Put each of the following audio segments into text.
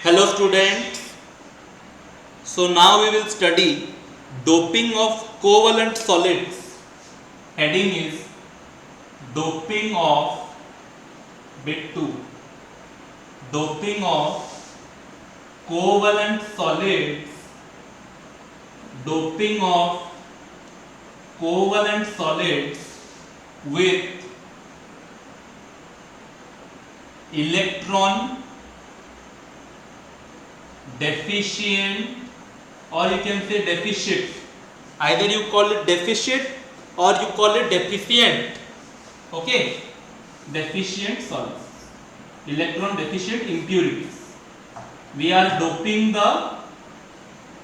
Hello students, so now we will study doping of covalent solids. Heading is doping of bit 2. Doping of covalent solids. Doping of covalent solids with electron deficient, or you can say deficient. Either you call it deficient or you call it deficient. Okay, deficient solids, electron deficient impurities. We are doping the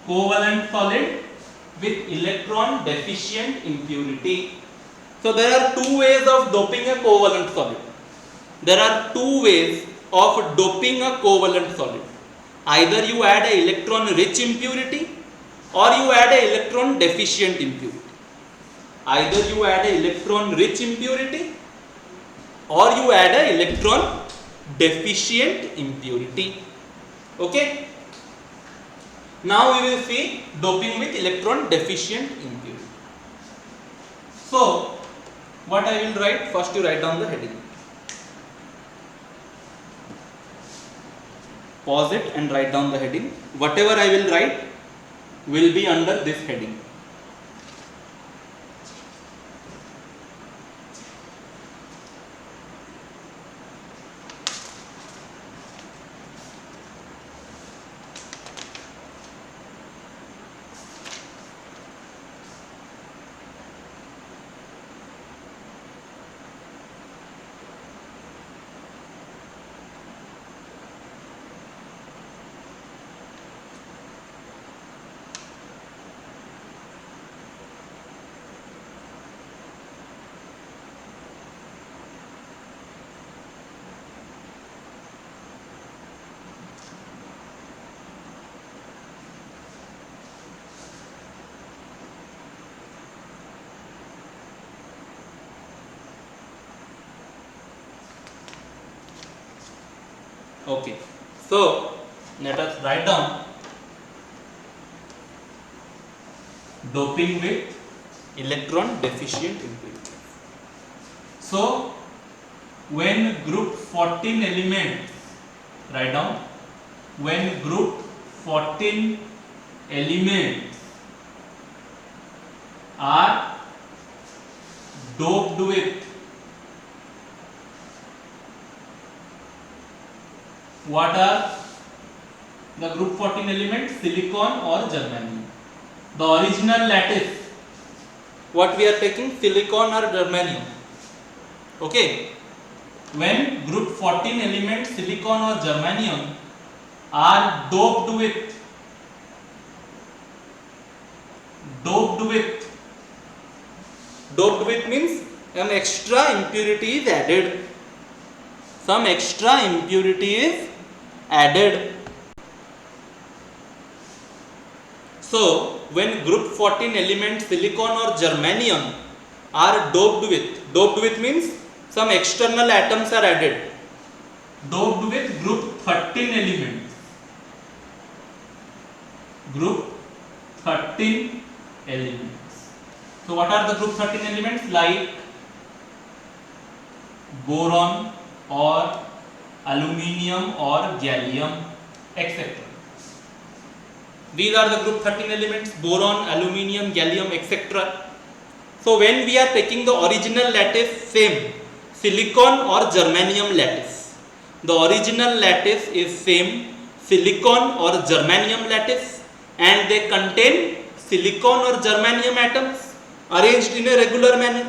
covalent solid with electron deficient impurity. So there are two ways of doping a covalent solid. There are two ways of doping a covalent solid. Either you add a electron rich impurity or you add a electron deficient impurity. Either you add a electron rich impurity or you add a electron deficient impurity. Okay. Now we will see doping with electron deficient impurity. So what I will write, first you write down the heading. Pause it and write down the heading. Whatever I will write will be under this heading. Okay, so let us write down doping with electron deficient impurity. So when group 14 elements, write down, when group 14 elements are doped with what are the group 14 elements? Silicon or germanium. The original lattice, what we are taking, silicon or germanium. Okay, when group 14 elements silicon or germanium are doped with means an extra impurity is added. Some extra impurity is added. So when group 14 elements silicon or germanium are doped with means some external atoms are added. Doped with group 13 elements. Group 13 elements. So what are the group 13 elements? Like boron or aluminium or gallium, etc. These are the group 13 elements: boron, aluminium, gallium, etc. So when we are taking the original lattice, same silicon or germanium lattice. The original lattice is same silicon or germanium lattice, and they contain silicon or germanium atoms arranged in a regular manner.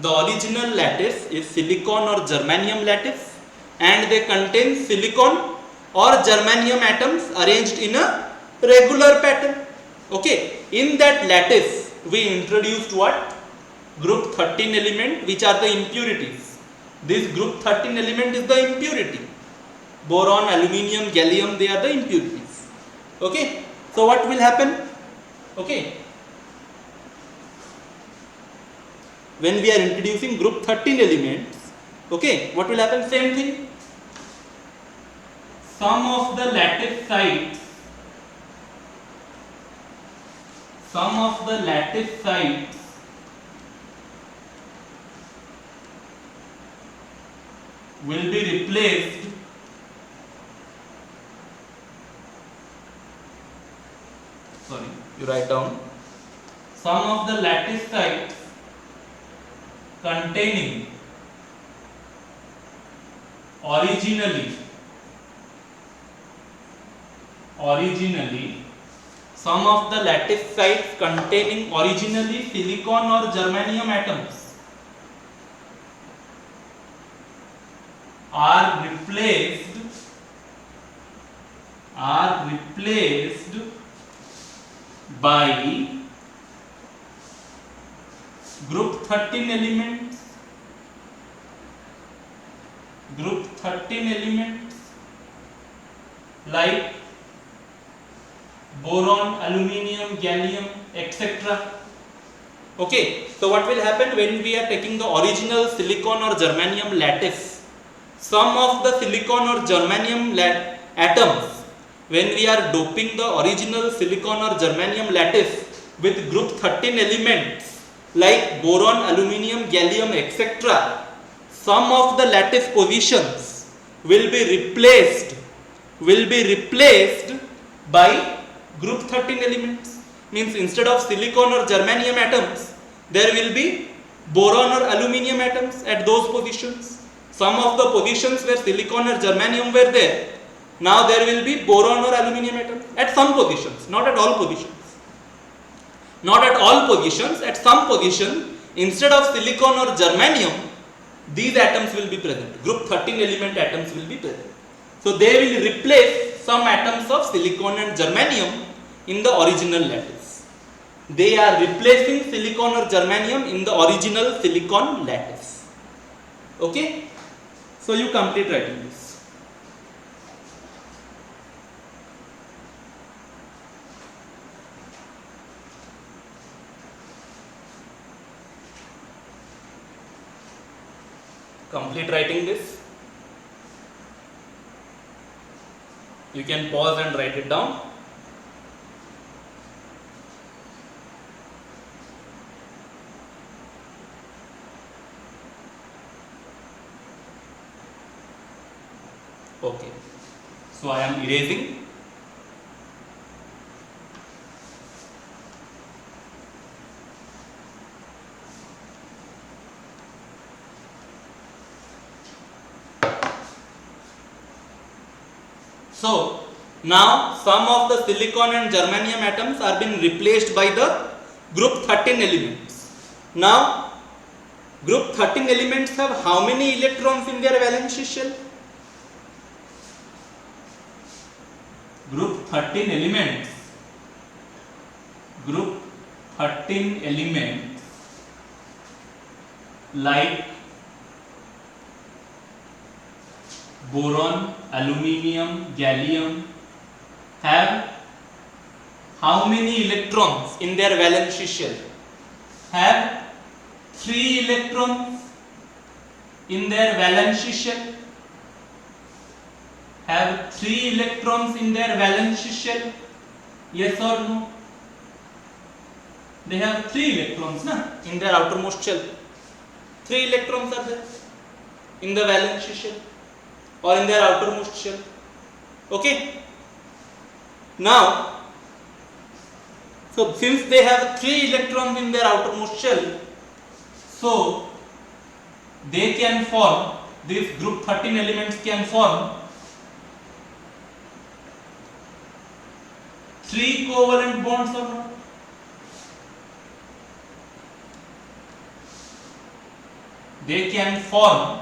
The original lattice is silicon or germanium lattice, and they contain silicon or germanium atoms arranged in a regular pattern. Okay, in that lattice we introduced what? Group 13 element, which are the impurities. This group 13 element is the impurity. Boron, aluminium, gallium, they are the impurities. Okay, so what will happen? Okay, when we are introducing group 13 elements, okay, what will happen? Same thing. some of the lattice sites will be replaced you write down some of the lattice sites containing originally some of the lattice sites containing originally silicon or germanium atoms are replaced by group 13 elements like boron, aluminium, gallium, etc. Okay, so what will happen when we are taking the original silicon or germanium lattice? Some of the silicon or germanium atoms, when we are doping the original silicon or germanium lattice with group 13 elements like boron, aluminium, gallium, etc., some of the lattice positions will be replaced by group 13 elements. Means instead of silicon or germanium atoms, there will be boron or aluminium atoms at those positions. Some of the positions where silicon or germanium were there, now there will be boron or aluminium atoms at some positions, not at all positions. At some position, instead of silicon or germanium, these atoms will be present. Group 13 element atoms will be present. So they will replace some atoms of silicon and germanium in the original lattice. They are replacing silicon or germanium in the original silicon lattice. Okay? So you complete writing this. Complete writing this. You can pause and write it down. Okay. So I am erasing. So now some of the silicon and germanium atoms are being replaced by the group 13 elements. Now group 13 elements have how many electrons in their valence shell? Group 13 elements like boron, aluminium, gallium have how many electrons in their valence shell? Have 3 electrons in their valence shell. Have 3 electrons in their valence shell? Yes or no? They have 3 electrons in their outermost shell. 3 electrons are there in the valence shell or in their outermost shell. Okay. Now, so since they have 3 electrons in their outermost shell, so they can form, these group 13 elements can form 3 covalent bonds or not? They can form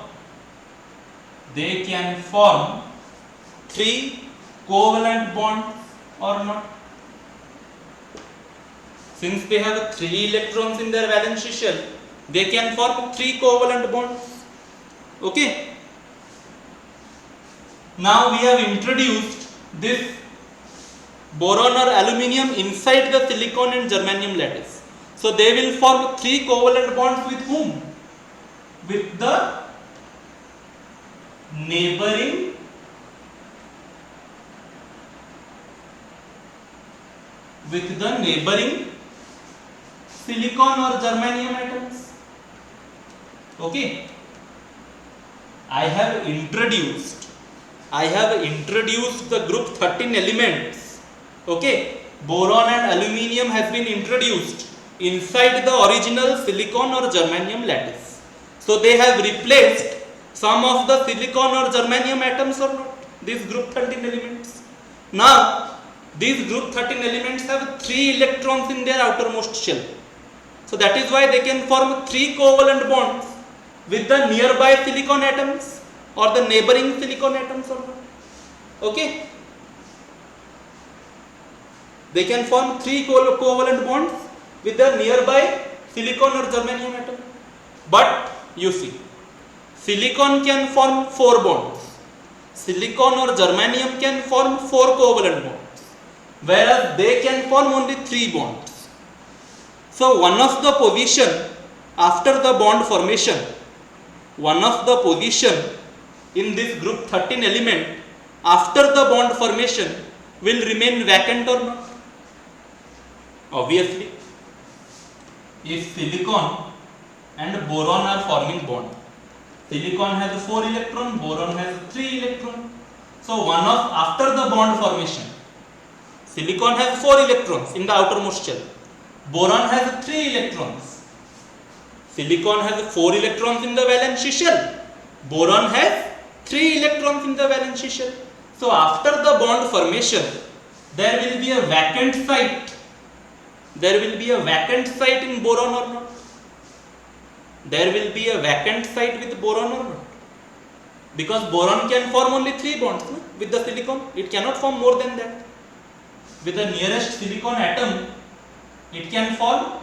3 covalent bonds or not? Since they have 3 electrons in their valence shell, they can form 3 covalent bonds. Okay. Now we have introduced this boron or aluminium inside the silicon and germanium lattice. So they will form 3 covalent bonds with whom? With the neighboring with the neighboring silicon or germanium atoms. Okay, I have introduced the group 13 elements. Okay, boron and aluminium has been introduced inside the original silicon or germanium lattice. So they have replaced some of the silicon or germanium atoms or not, these group 13 elements. Now these group 13 elements have 3 electrons in their outermost shell. So that is why they can form 3 covalent bonds with the nearby silicon atoms or the neighboring silicon atoms or not. Okay, they can form 3 covalent bonds with the nearby silicon or germanium atom. But you see, silicon can form 4 bonds, silicon or germanium can form 4 covalent bonds, whereas they can form only 3 bonds. So one of the position after the bond formation, one of the position in this group 13 element after the bond formation will remain vacant or not? Obviously, if silicon and boron are forming bond, silicon has 4 electron, boron has 3 electron. So after the bond formation, silicon has 4 electrons in the outermost shell, boron has 3 electrons. Silicon has 4 electrons in the valency shell, boron has 3 electrons in the valency shell. So after the bond formation, there will be a vacant site. There will be a vacant site in boron or not? There will be a vacant site with boron or not? Because boron can form only 3 bonds with the silicon. It cannot form more than that. With the nearest silicon atom, it can form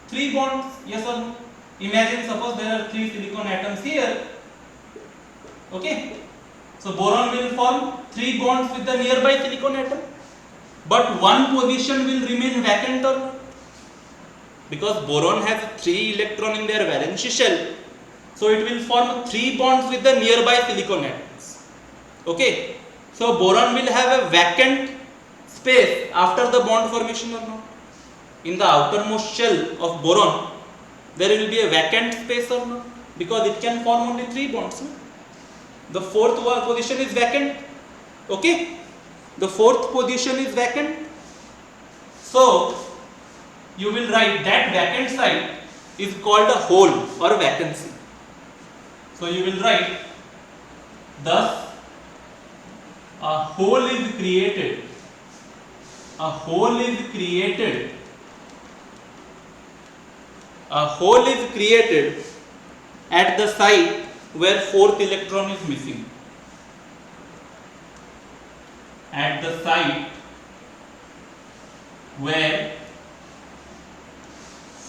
3 bonds. Yes or no? Imagine, suppose there are 3 silicon atoms here. Okay. So boron will form 3 bonds with the nearby silicon atom. But one position will remain vacant or not? Because boron has 3 electrons in their valency shell, so it will form 3 bonds with the nearby silicon atoms. Okay, so boron will have a vacant space after the bond formation or not? In the outermost shell of boron, there will be a vacant space or not? Because it can form only 3 bonds. No? The 4th position is vacant. Okay, the 4th position is vacant. So you will write that vacant site is called a hole or vacancy. So you will write, thus a hole is created. A hole is created. A hole is created at the site where 4th electron is missing. At the site where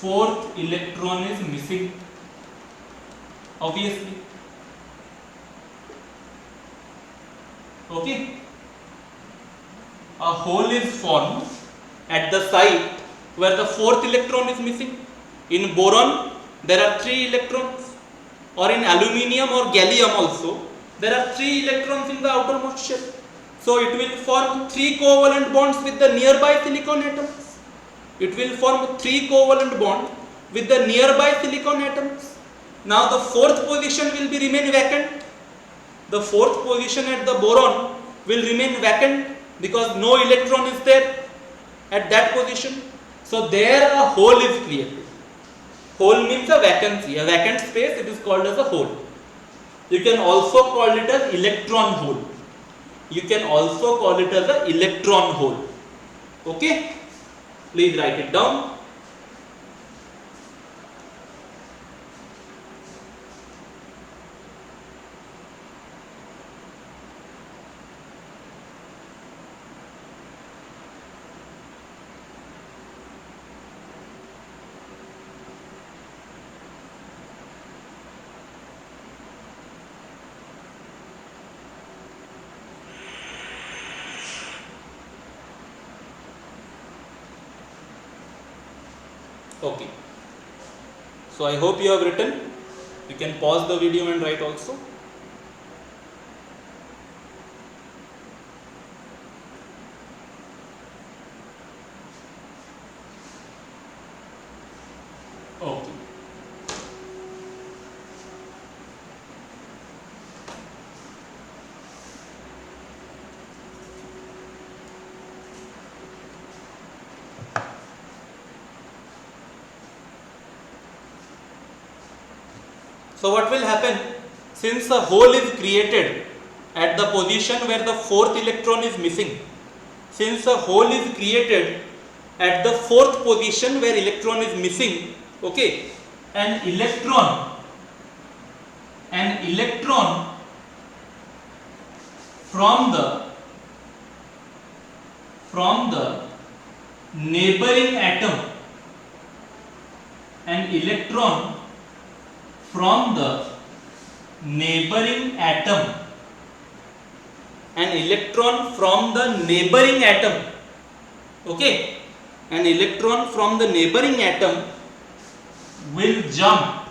4th electron is missing. Obviously. Okay. A hole is formed at the site where the 4th electron is missing. In boron, there are 3 electrons, or in aluminium or gallium also, there are 3 electrons in the outermost shell. So it will form 3 covalent bonds with the nearby silicon atoms. It will form 3 covalent bonds with the nearby silicon atoms. Now the 4th position will be remain vacant. The 4th position at the boron will remain vacant because no electron is there at that position. So there a hole is created. Hole means a vacancy, a vacant space, it is called as a hole. You can also call it as electron hole. You can also call it as an electron hole. Okay? Please write it down. Okay. So I hope you have written. You can pause the video and write also. So what will happen, since a hole is created at the position where the fourth electron is missing, since a hole is created at the fourth position where electron is missing, okay, an electron from the neighboring atom, an electron from the neighboring atom, an electron from the neighboring atom, okay, an electron from the neighboring atom will jump,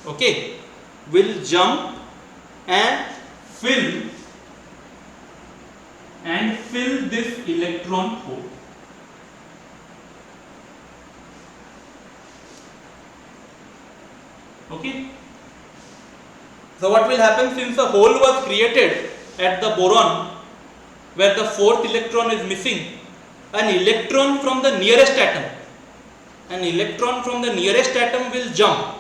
okay, will jump and fill this electron hole. Okay. So what will happen, since a hole was created at the boron where the fourth electron is missing, an electron from the nearest atom will jump.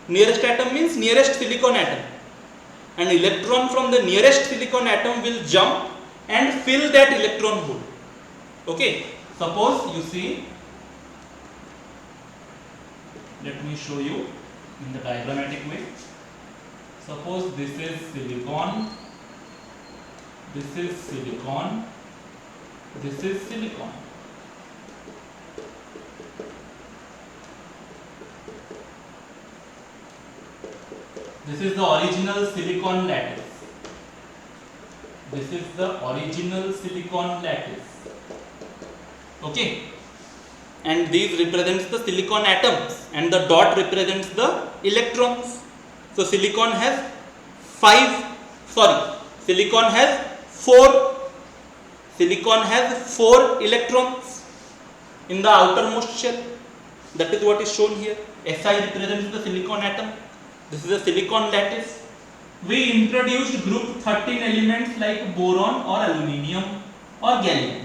Nearest atom means nearest silicon atom. An electron from the nearest silicon atom will jump and fill that electron hole. Okay. Suppose you see, let me show you in the diagrammatic way. Suppose this is silicon, this is silicon, this is silicon. This is the original silicon lattice. This is the original silicon lattice. Okay. And these represents the silicon atoms and the dot represents the electrons. So silicon has four electrons in the outermost shell. That is what is shown here. Si represents the silicon atom. This is a silicon lattice. We introduced group 13 elements like boron or aluminium or gallium.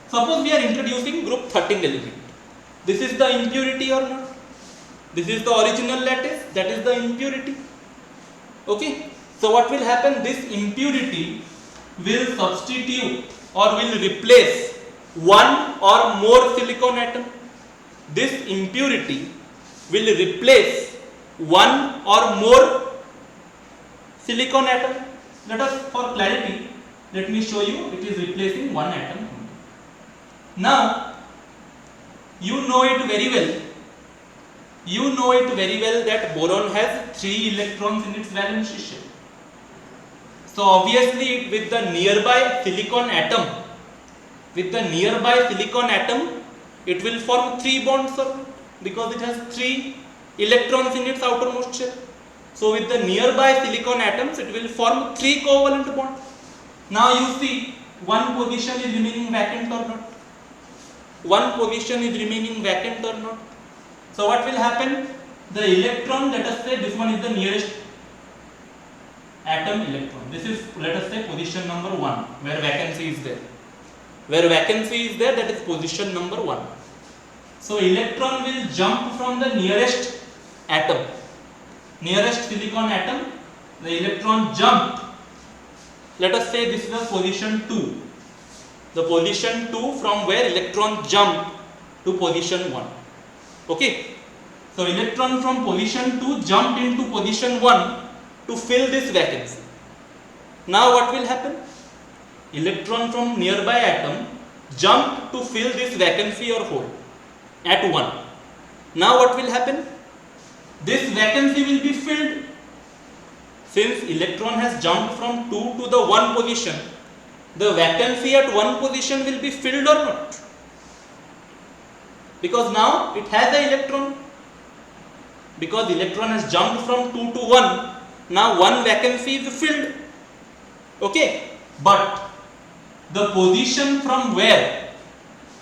Suppose we are introducing group 13 element. This is the impurity or not? This is the original lattice, that is the impurity. Okay. So what will happen? This impurity will substitute or will replace one or more silicon atom. This impurity will replace one or more silicon atom. Let us, for clarity, let me show you, it is replacing one atom. Now, you know it very well that boron has 3 electrons in its valency shell. So obviously with the nearby silicon atom, it will form 3 bonds because it has 3 electrons in its outermost shell. So with the nearby silicon atoms, it will form 3 covalent bonds. Now you see, one position is remaining vacant or not? So what will happen? The electron, let us say this one is the nearest atom electron. This is, let us say, position number 1 where vacancy is there. That is position number 1. So electron will jump from the nearest atom, nearest silicon atom. The electron jumped. Let us say this is the position 2. The position 2 from where electron jumped to position 1. Okay. So electron from position 2 jumped into position 1 to fill this vacancy. Now what will happen? Electron from nearby atom jumped to fill this vacancy or hole at 1. Now what will happen? This vacancy will be filled. Since electron has jumped from 2 to the 1 position, the vacancy at 1 position will be filled or not? Because now it has an electron. Because electron has jumped from 2 to 1, now 1 vacancy is filled. Okay. But the position from where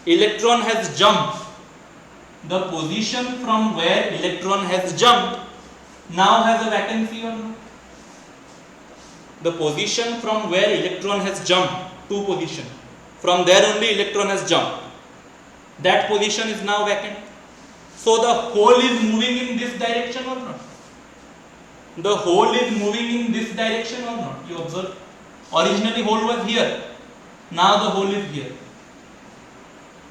electron has jumped, now has a vacancy or not? The position from where electron has jumped, 2 position, from there only electron has jumped. That position is now vacant. So the hole is moving in this direction or not? The hole is moving in this direction or not? You observe. Originally hole was here. Now the hole is here.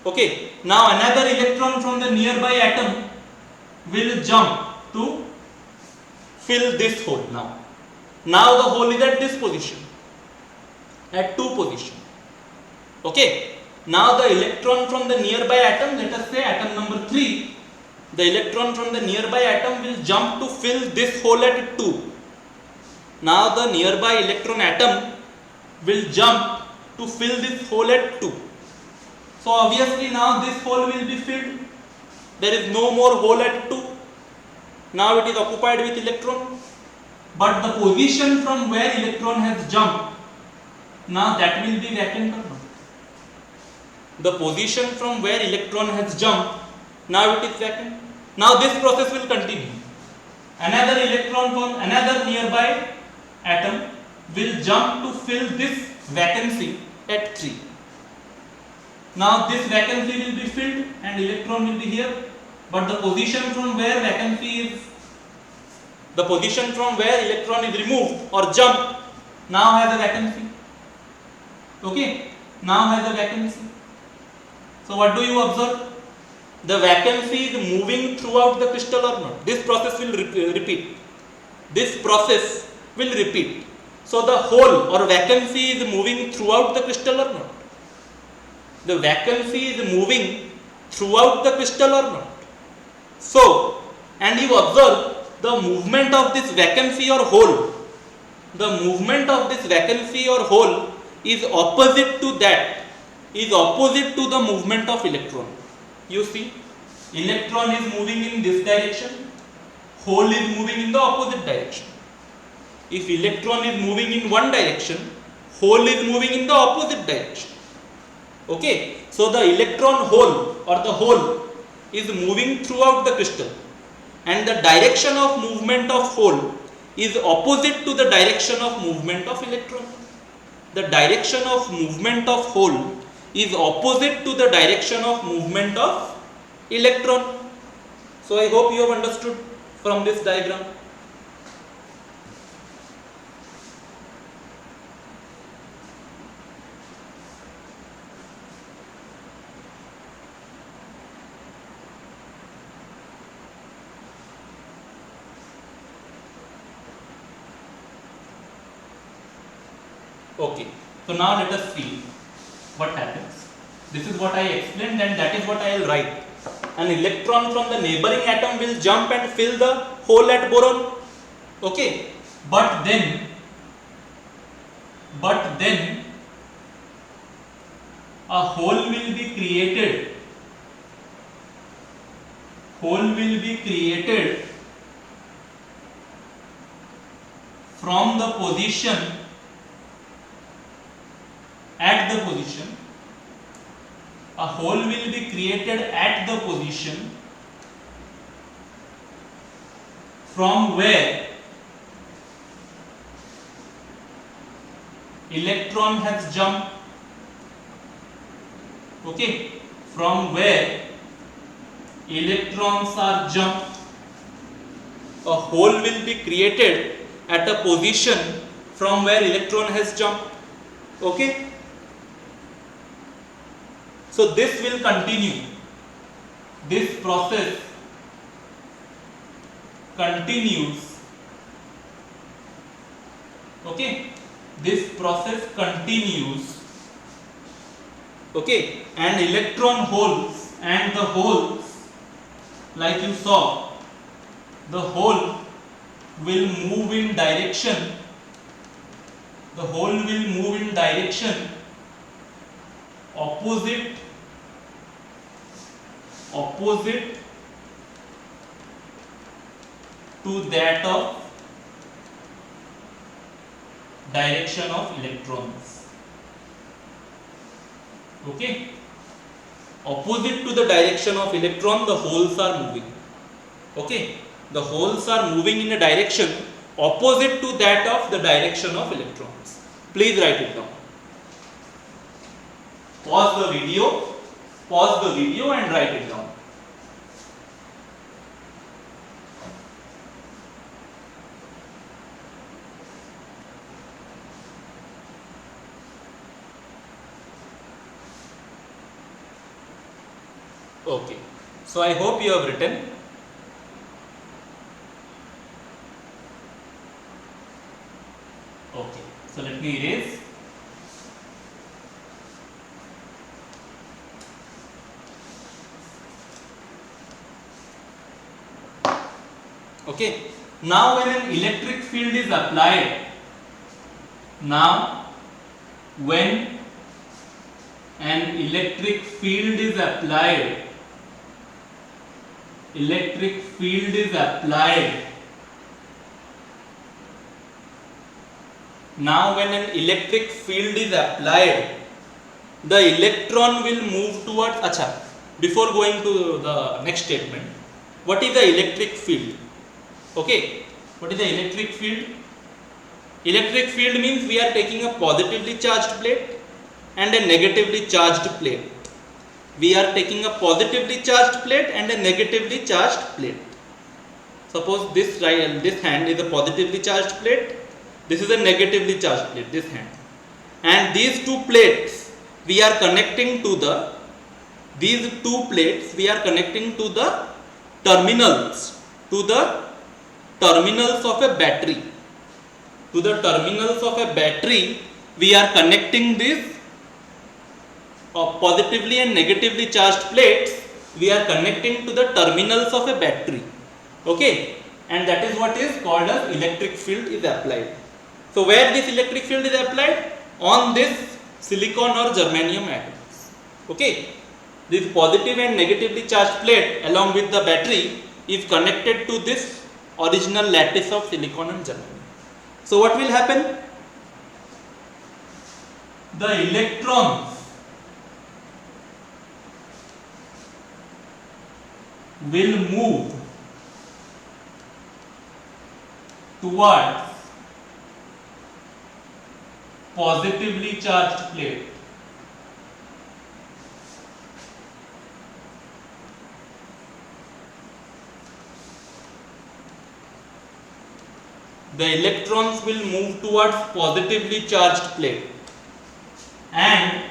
Okay. Now another electron from the nearby atom will jump to fill this hole now. Now the hole is at this position. At 2 position. Okay. Now the electron from the nearby atom, let us say atom number 3, the electron from the nearby atom will jump to fill this hole at 2. Now the nearby electron atom will jump to fill this hole at 2. So obviously now this hole will be filled. There is no more hole at 2. Now it is occupied with electron. But the position from where electron has jumped, now that will be vacant or not? The position from where electron has jumped, now it is vacant. Now this process will continue. Another electron from another nearby atom will jump to fill this vacancy at 3. Now this vacancy will be filled and electron will be here, but the position from where electron is removed or jumped now has a vacancy. Okay, now has a vacancy. So what do you observe? The vacancy is moving throughout the crystal or not? This process will repeat. This process will repeat. So the hole or vacancy is moving throughout the crystal or not? The vacancy is moving throughout the crystal or not? So, and you observe the movement of this vacancy or hole. The movement of this vacancy or hole is opposite to that, is opposite to the movement of electron. You see, electron is moving in this direction, hole is moving in the opposite direction. If electron is moving in one direction, hole is moving in the opposite direction. Okay, so the electron hole or the hole is moving throughout the crystal, and the direction of movement of hole is opposite to the direction of movement of electron. The direction of movement of hole is opposite to the direction of movement of electron. So I hope you have understood from this diagram. Okay, so now let us see what happens. This is what I explained and that is what I will write. An electron from the neighboring atom will jump and fill the hole at boron. Okay, but then a hole will be created. Hole will be created from the position at the position. A hole will be created at the position from where electron has jumped. Okay, from where electrons are jumped, a hole will be created at a position from where electron has jumped. Okay, so this will continue. This process continues. Okay, this process continues. Okay, and electron holes and the holes, like you saw, the hole will move in direction. The hole will move in direction opposite to that of direction of electrons. Okay, opposite to the direction of electron, the holes are moving. Okay, the holes are moving in a direction opposite to that of the direction of electrons. Please write it down. Pause the video and write it down. Okay, so I hope you have written. Okay, so let me erase. Okay, now when an electric field is applied, now when an electric field is applied, now when an electric field is applied, the electron will move towards. Acha, before going to the next statement, what is the electric field? Okay, what is the electric field? Electric field means we are taking a positively charged plate and a negatively charged plate. We are taking a positively charged plate and a negatively charged plate. Suppose this hand is a positively charged plate, this is a negatively charged plate, this hand, and these two plates we are connecting to the terminals of a battery. To the terminals of a battery we are connecting this positively and negatively charged plates. We are connecting to the terminals of a battery. Okay, and that is what is called as electric field is applied. So where this electric field is applied? On this silicon or germanium atoms. Okay, this positive and negatively charged plate along with the battery is connected to this original lattice of silicon and germanium. So what will happen? The electrons will move towards positively charged plate. The electrons will move towards positively charged plate, and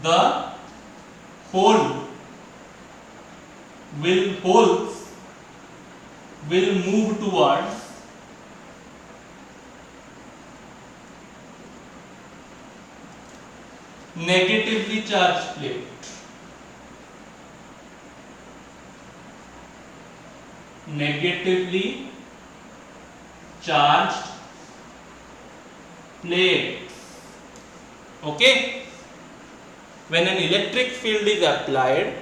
the holes will move towards negatively charged plate. Negatively charged plates. Okay, when an electric field is applied,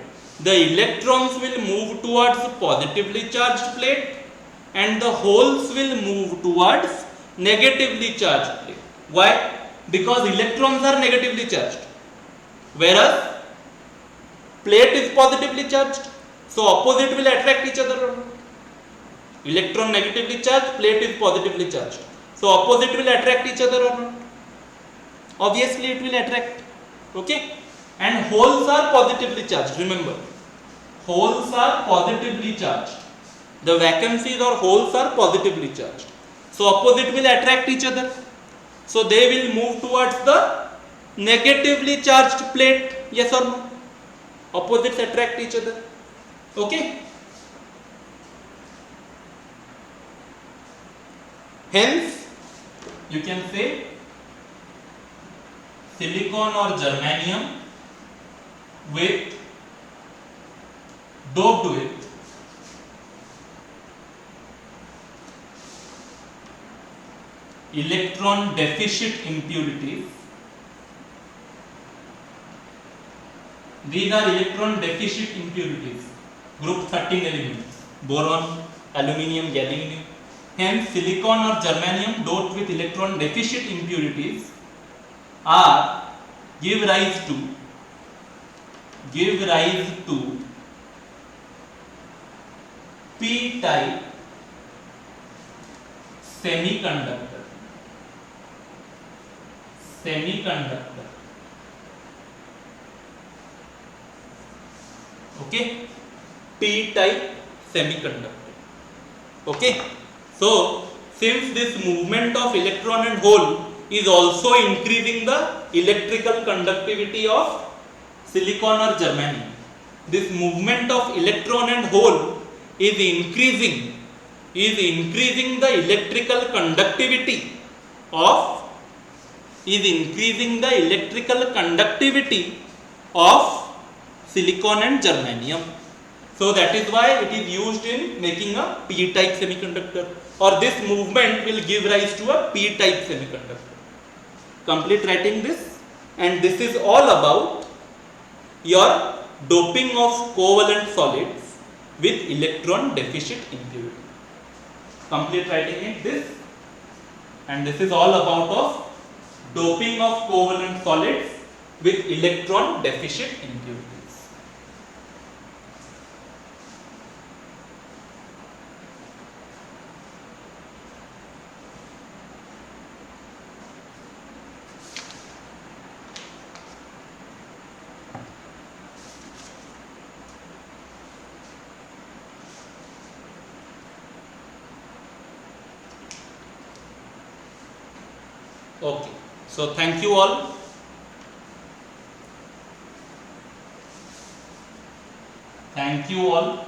the electrons will move towards positively charged plate and the holes will move towards negatively charged plate. Why? Because electrons are negatively charged, whereas plate is positively charged, so opposite will attract each other. Electron negatively charged, plate is positively charged, so opposite will attract each other or not? Obviously it will attract. Okay, and holes are positively charged. Remember, holes are positively charged. The vacancies or holes are positively charged, so opposite will attract each other, so they will move towards the negatively charged plate. Yes or no? Opposites attract each other. Okay, hence you can say silicon or germanium doped with electron deficit impurities. These are electron deficit impurities, group 13 elements, boron, aluminium, gadolinium. Hence silicon or germanium doped with electron deficit impurities give rise to p-type semiconductor. Okay, p-type semiconductor. Okay, so since this movement of electron and hole is also increasing the electrical conductivity of silicon or germanium, this movement of electron and hole is increasing the electrical conductivity of silicon and germanium. So that is why it is used in making a p-type semiconductor, or this movement will give rise to a p-type semiconductor. Complete writing this, and this is all about your doping of covalent solids with electron deficit impurity. Complete writing it this, and this is all about of doping of covalent solids with electron deficit impurities. Okay, so thank you all. Thank you all.